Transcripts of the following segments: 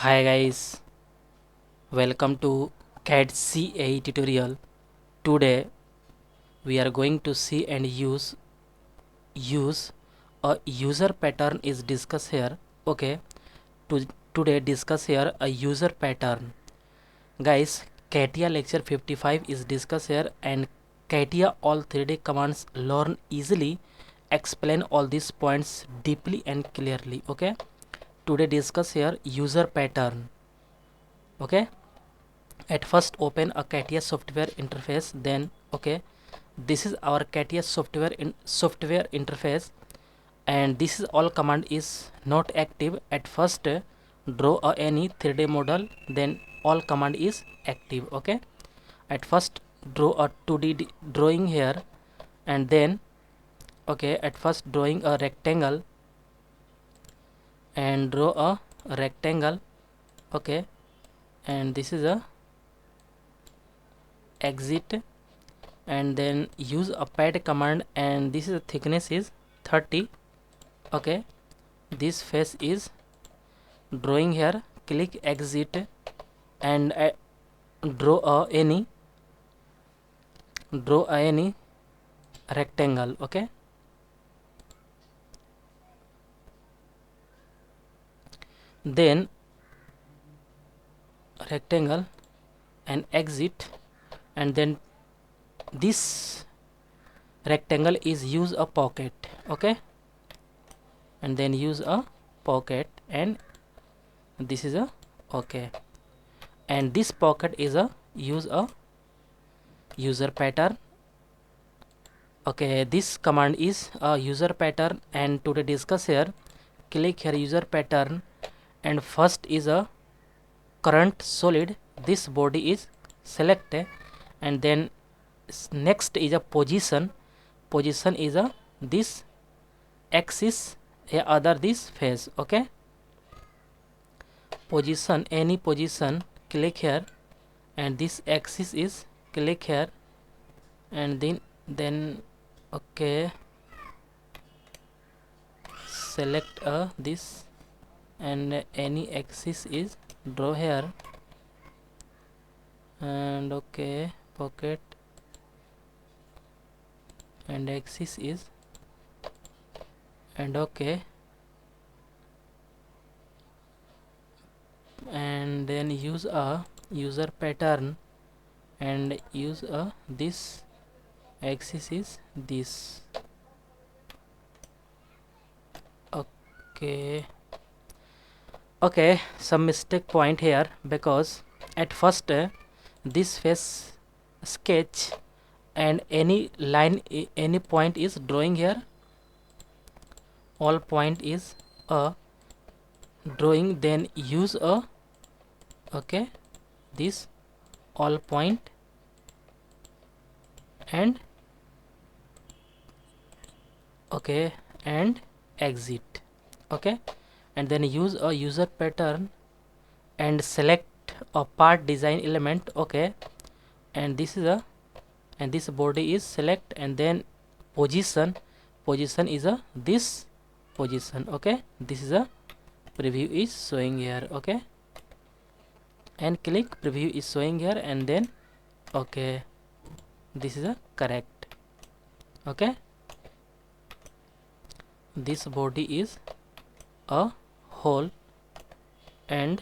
Hi guys, welcome to CAD CA tutorial. Today we are going to see and use a user pattern is discussed here. Okay, today discuss here a user pattern. Guys, CATIA lecture 55 is discussed here, and CATIA all 3D commands learn easily, explain all these points deeply and clearly. Okay, today discuss here user pattern. Okay, at first open a CATIA software interface, then okay, this is our CATIA software interface, and this is all command is not active. At first draw any 3D model, then all command is active. Okay, at first draw a 2D drawing here, and then okay, at first drawing a rectangle and draw a rectangle. Okay, and this is a exit, and then use a pad command, and this is the thickness is 30. Okay, this face is drawing here, click exit, and draw any rectangle. Okay, then rectangle and exit, and then this rectangle is use a pocket. Okay, and then use a pocket, and this is a okay, and this pocket is a use a user pattern. Okay, this command is a user pattern, and today discuss here, click here user pattern, and first is a current solid, this body is selected, and then next is a position is a this axis, a other this face. Okay, position, any position, click here, and this axis is click here, and then okay, select this, and any axis is draw here, and okay, pocket, and axis is, and okay, and then use a user pattern, and use a this axis is this. Okay, some mistake point here, because at first this face sketch, and any line, any point is drawing here, all point is a drawing, then use a okay, this all point, and okay, and exit. Okay, and then use a user pattern, and select a part design element. Okay, and this is a, and this body is select, and then position is a this position. Okay, this is a preview is showing here. Okay, and click preview is showing here, and then okay, this is a correct. Okay, this body is a hole, and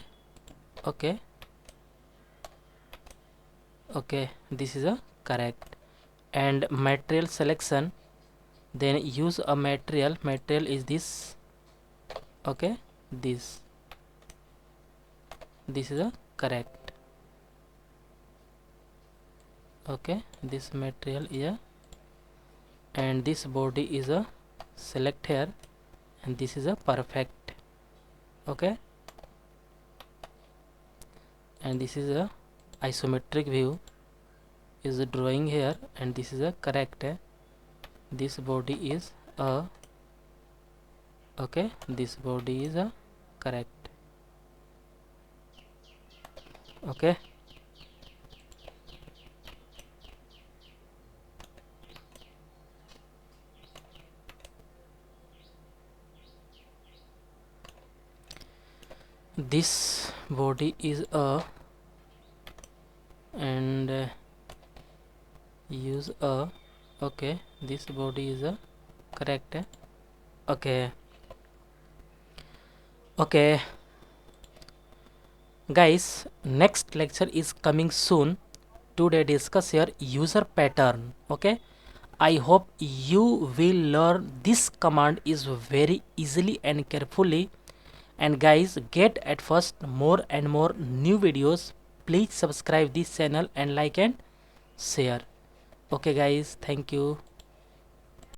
okay, this is a correct. And material selection, then use a material is this. Okay, this is a correct. Okay, this material is a, and this body is a select here, and this is a perfect. Okay, and this is a isometric view is a drawing here, and this is a correct. This body is a okay, this body is a correct. Okay, this body is a and use a. Okay, this body is a correct. Okay, okay guys, next lecture is coming soon. Today discuss here user pattern. Okay, I hope you will learn this command is very easily and carefully. And guys, get at first more and more new videos. Please subscribe this channel and like and share. Okay guys, thank you.